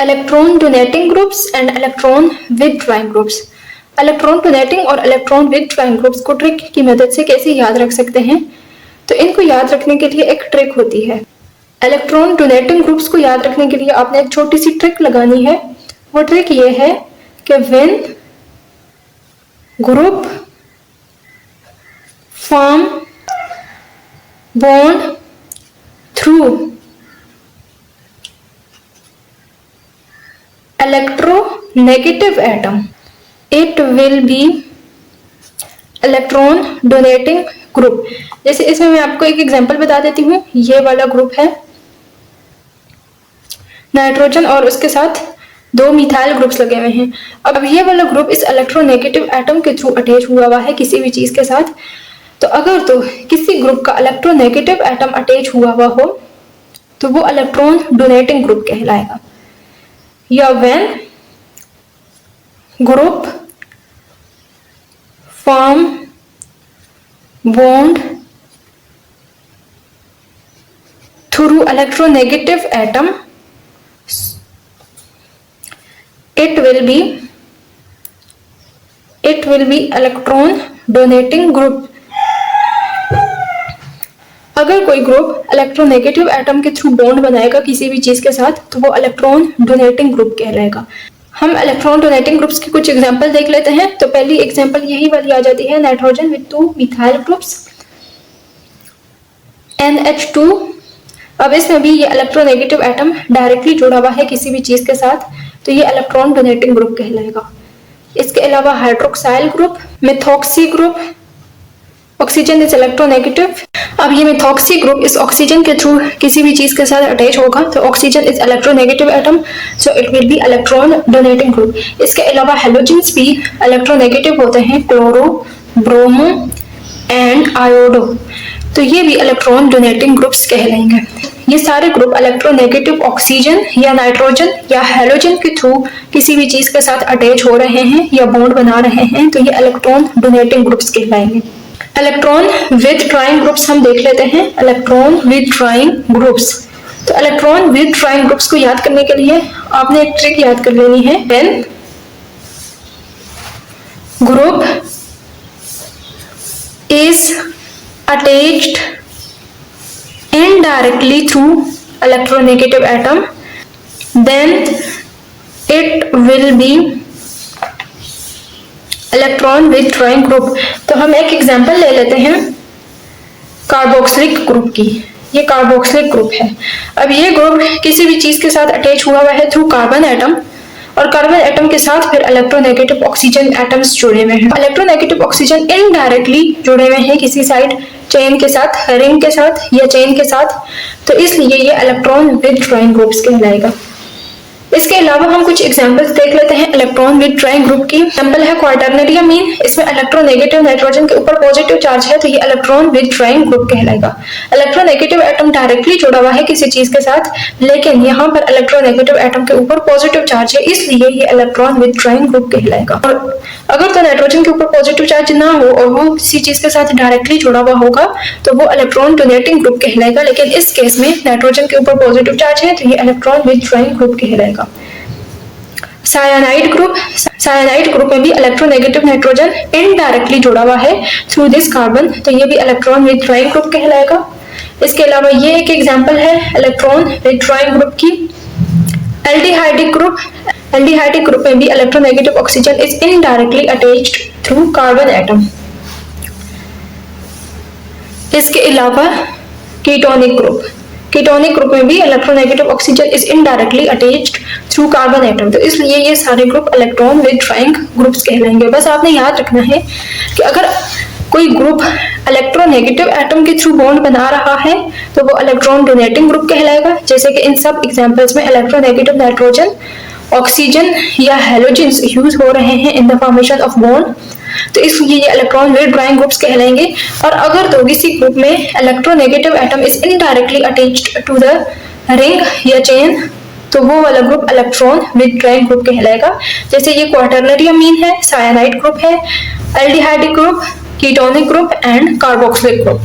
Electron donating groups and electron withdrawing groups. Electron donating और electron withdrawing groups को trick की मदद से कैसे याद रख सकते हैं? तो इनको याद रखने के लिए एक ट्रिक होती है। इलेक्ट्रॉन डोनेटिंग ग्रुप्स को याद रखने के लिए आपने एक छोटी सी ट्रिक लगानी है। वो ट्रिक ये है कि when group form bond through electronegative atom it will be electron donating group. जैसे इसमें मैं आपको एक एग्जांपल बता देती हूँ। ये वाला ग्रुप है नाइट्रोजन और उसके साथ 2 मिथाइल ग्रुप्स लगे हुए हैं। अब ये वाला ग्रुप इस इलेक्ट्रोनेगेटिव एटम के थ्रू अटैच हुआ हुआ है किसी भी चीज के साथ। तो अगर तो किसी ग्रुप का इलेक्ट्रोनेगेटिव एटम अटैच हुआ हुआ हो तो वो इलेक्ट्रॉन डोनेटिंग ग्रुप कहलाएगा। या when group form bond through electronegative atom it will be electron donating group. अगर कोई ग्रुप इलेक्ट्रोनेगेटिव एटम के थ्रू बॉन्ड बनाएगा किसी भी चीज के साथ तो वो इलेक्ट्रॉन डोनेटिंग ग्रुप कहलाएगा। हम इलेक्ट्रॉन डोनेटिंग ग्रुप्स की कुछ एग्जांपल देख लेते हैं। तो पहली एग्जांपल यही वाली आ जाती है, nitrogen with 2 methyl groups NH2। अब इसमें भी ये इलेक्ट्रोनेगेटिव एटम डायरेक्टली जुड़ा हुआ है किसी भी चीज के साथ तो ये इलेक्ट्रॉन डोनेटिंग ग्रुप कहलाएगा। इसके अलावा hydroxyl group, methoxy group, oxygen is electronegative. अब ये मिथॉक्सी ग्रुप इस ऑक्सीजन के थ्रू किसी भी चीज के साथ अटैच होगा तो oxygen is electronegative atom so it will be electron donating group. इसके अलावा हैलोजेंस भी इलेक्ट्रोनेगेटिव होते हैं, क्लोरो, ब्रोमो एंड आयोडो। तो ये भी इलेक्ट्रॉन डोनेटिंग ग्रुप्स कहलाएंगे। ये सारे ग्रुप इलेक्ट्रोनेगेटिव ऑक्सीजन या नाइट्रोजन या हैलोजन के थ्रू किसी भी चीज के साथ अटैच हो रहे हैं या बॉन्ड बना रहे हैं तो ये इलेक्ट्रॉन डोनेटिंग ग्रुप्स कहलाएंगे। इलेक्ट्रॉन विथड्रॉइंग ग्रुप्स हम देख लेते हैं। इलेक्ट्रॉन विथड्रॉइंग ग्रुप्स, तो इलेक्ट्रॉन विथड्रॉइंग ग्रुप्स को याद करने के लिए आपने एक ट्रिक याद कर लेनी है। When group is attached indirectly through electronegative atom then it will be electron withdrawing group। तो हम एक एग्जांपल ले लेते हैं कार्बोक्सिलिक ग्रुप की। ये कार्बोक्सिलिक ग्रुप है। अब ये ग्रुप किसी भी चीज के साथ अटैच हुआ है थ्रू कार्बन एटम और कार्बन एटम के साथ फिर इलेक्ट्रोनेगेटिव ऑक्सीजन एटम्स जुड़े हुए हैं। इलेक्ट्रोनेगेटिव ऑक्सीजन इनडायरेक्टली जुड़े हुए हैं किसी साइड चेन के साथ, रिंग के साथ या चेन के साथ, तो इसलिए ये इलेक्ट्रॉन विथड्रॉइंग ग्रुप्स कहलाएगा। इसके अलावा हम कुछ एग्जांपल्स देख लेते हैं इलेक्ट्रॉन विथड्रॉइंग ग्रुप की। एग्जांपल है क्वाटरनरी अमीन। इसमें इलेक्ट्रोनेगेटिव नाइट्रोजन के ऊपर पॉजिटिव चार्ज है तो ये इलेक्ट्रॉन विथड्रॉइंग ग्रुप कहलाएगा। इलेक्ट्रोनेगेटिव एटम डायरेक्टली जुड़ा हुआ है किसी चीज के साथ लेकिन यहाँ पर इलेक्ट्रोनेगेटिव एटम के ऊपर पॉजिटिव चार्ज है इसलिए ये इलेक्ट्रॉन विथड्रॉइंग ग्रुप कहलाएगा। और अगर तो नाइट्रोजन के ऊपर पॉजिटिव चार्ज ना हो और वो किसी चीज के साथ डायरेक्टली जुड़ा हुआ होगा तो वो इलेक्ट्रॉन डोनेटिंग ग्रुप कहलाएगा। लेकिन इस केस में नाइट्रोजन के ऊपर पॉजिटिव चार्ज है तो ये इलेक्ट्रॉन विथड्रॉइंग ग्रुप कहलाएगा। साइनाइड ग्रुप, साइनाइड ग्रुप में भी इलेक्ट्रोनेगेटिव नाइट्रोजन इनडायरेक्टली जुड़ा हुआ है थ्रू दिस कार्बन तो ये भी इलेक्ट्रॉन विथड्रॉइंग ग्रुप कहलाएगा। इसके अलावा ये एक एग्जांपल है इलेक्ट्रॉन विथड्रॉइंग ग्रुप की। एल्डिहाइडिक ग्रुप, एल्डिहाइडिक ग्रुप में भी electronegative oxygen is indirectly attached through carbon atom. इसके अलावा कीटोनिक ग्रुप, कीटोनिक ग्रुप में भी electronegative oxygen is indirectly attached through carbon atom तो इसलिए ये सारे ग्रुप इलेक्ट्रॉन विथड्रॉइंग ग्रुप्स कहलाएंगे। बस आपने याद रखना है कि अगर कोई ग्रुप इलेक्ट्रोनेगेटिव एटम के थ्रू बॉन्ड बना रहा है तो वो इलेक्ट्रॉन डोनेटिंग ग्रुप कहलाएगा। जैसे कि इन सब एग्जांपल्स में इलेक्ट्रोनेगेटिव नाइट्रोजन, ऑक्सीजन या हैलोजेंस यूज हो रहे हैं in the formation of bond तो इसलिए ये इलेक्ट्रॉन विथड्रॉइंग ग्रुप्स कहलाएंगे। और अगर तो किसी ग्रुप में electronegative atom is indirectly attached to the ring या चेन तो वो वाला ग्रुप इलेक्ट्रॉन विथड्रॉइंग ग्रुप कहलाएगा। जैसे ये क्वाटरनरी अमीन है, साइनाइड ग्रुप है, aldehydic group, ketonic group and carboxylic group.